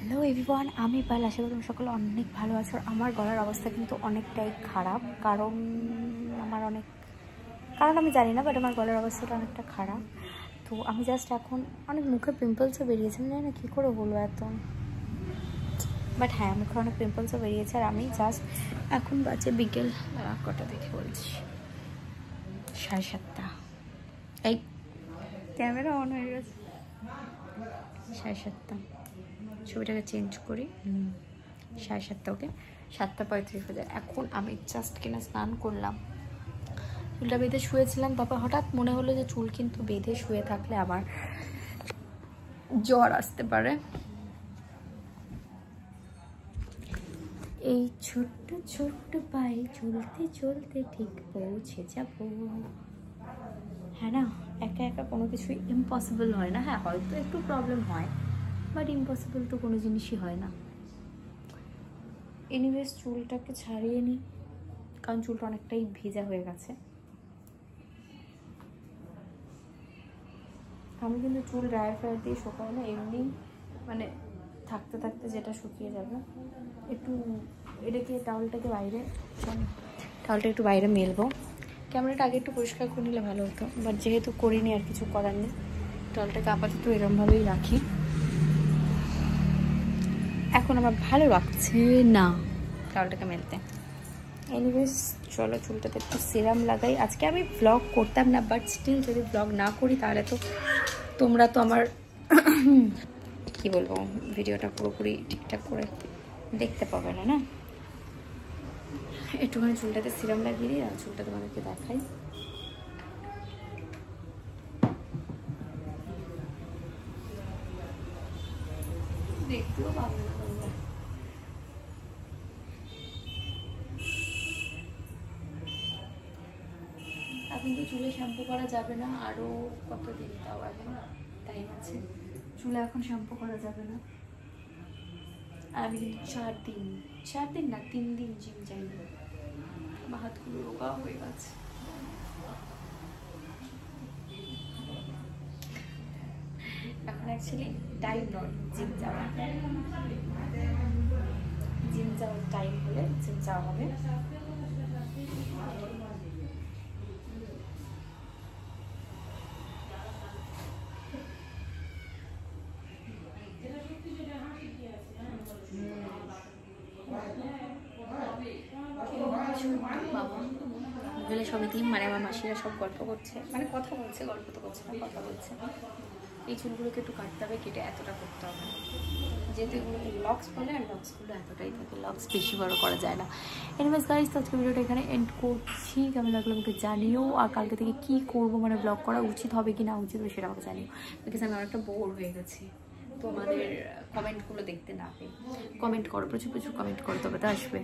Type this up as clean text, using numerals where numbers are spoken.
Hello everyone, আমি পাল। আশা করি তুমি সকলে অনেক ভালো আছো। আমার গলার অবস্থা কিন্তু অনেকটাই খারাপ, কারণ আমি জানি না, বাট আমার গলার অবস্থাটা অনেকটা খারাপ। তো আমি জাস্ট এখন অনেক মুখে পিম্পলসও বেরিয়েছে, আমি জানি না কী করে বলবো এত, বাট হ্যাঁ মুখে অনেক পিম্পলসও বেরিয়েছে। আর আমি জাস্ট এখন বাজে বিকেল কটা দেখে বলছি 7:30। এই ক্যামেরা অন হয়ে গেছে। 7:30 ছবিটাকে চেঞ্জ করি। 7:30, ওকে 7:35 বাজে। এখন আমি জাস্ট কিনা স্নান করলাম, চুলটা বেঁধে শুয়েছিলাম। তারপর হঠাৎ মনে হলো যে চুল কিন্তু বেঁধে শুয়ে থাকলে আমার জ্বর আসতে পারে। এই ছোট্ট ছোট্ট পায়ে চলতে চলতে ঠিক পৌঁছে যাব। হ্যাঁ না, একা একা কোনো কিছুই ইম্পসিবল হয় না। হ্যাঁ হয়তো একটু প্রবলেম হয়, বাট ইম্পসিবল তো কোনো জিনিসই হয় না। এনিওয়েজ চুলটাকে ছাড়িয়ে নিই, কারণ চুলটা অনেকটাই ভেজা হয়ে গেছে। আমি কিন্তু চুল ড্রায়ার ফ্রায়ার দিয়ে শুকাই না, এমনি মানে থাকতে থাকতে যেটা শুকিয়ে যাবে। একটু এটাকে টাওয়ালটাকে একটু বাইরে মেলবো। ক্যামেরাটা আগে একটু পরিষ্কার করে নিলে ভালো হতো, বাট যেহেতু করিনি আর কিছু করার নেই। টাওয়ালটাকে আপাতত এরমভাবেই রাখি। এখন আমার ভালো লাগছে না টাওয়ালটাকে মেলতে। এনিওয়েজ চলো চুলটাতে একটু সিরাম লাগাই। আজকে আমি ব্লগ করতাম না, বাট স্টিল যদি ব্লগ না করি তাহলে তো তোমরা তো আমার কি বলবো, ভিডিওটা পুরোপুরি ঠিকঠাক করে দেখতে পাবে না। না, একটুখানি চুলটাতে সিরাম লাগিয়ে দিই আর চুলটা তোমাদেরকে দেখাই। দেখতেও পাবে না তোমরা। এখন তো চুলে শ্যাম্পু করা যাবে না, আরও কত দিন তাও এখন টাইম আছে। চুলে এখন শ্যাম্পু করা যাবে না। আর আমি কিন্তু 4 দিন না 3 দিন জিম যাই। আমার হাতগুলো রোগা হয়ে গেছে। এখন অ্যাকচুয়ালি টাইম নয় জিম যাওয়া। জিম যাওয়ার টাইম হলে জিম যাওয়া হবে। গেলে সবাই মানে আমার মাসিরা সব গল্প করছে, মানে কথা বলছে, গল্প তো করছে না, কথা বলছে। এই চুলগুলোকে একটু কাটতে হবে, কেটে এতটা করতে হবে, যেহেতু এগুলোকে লক্স বলে, আর লক্সগুলো এতটাই থাকে, লক্স বেশি বড় করা যায় না। এনিওয়েজ গাইস, তো আজকে ভিডিওটা এখানে এন্ড করছি। কেমন লাগলো আমাকে জানিও, আর কালকে থেকে কী করবো, মানে ব্লগ করা উচিত হবে কি না উচিত হবে সেটা আমাকে জানিও, বিকজ আমি অনেকটা বোর হয়ে গেছি তোমাদের কমেন্টগুলো দেখতে না পেয়ে। কমেন্ট করো, প্রচুর প্রচুর কমেন্ট করো, তবে তো আসবে।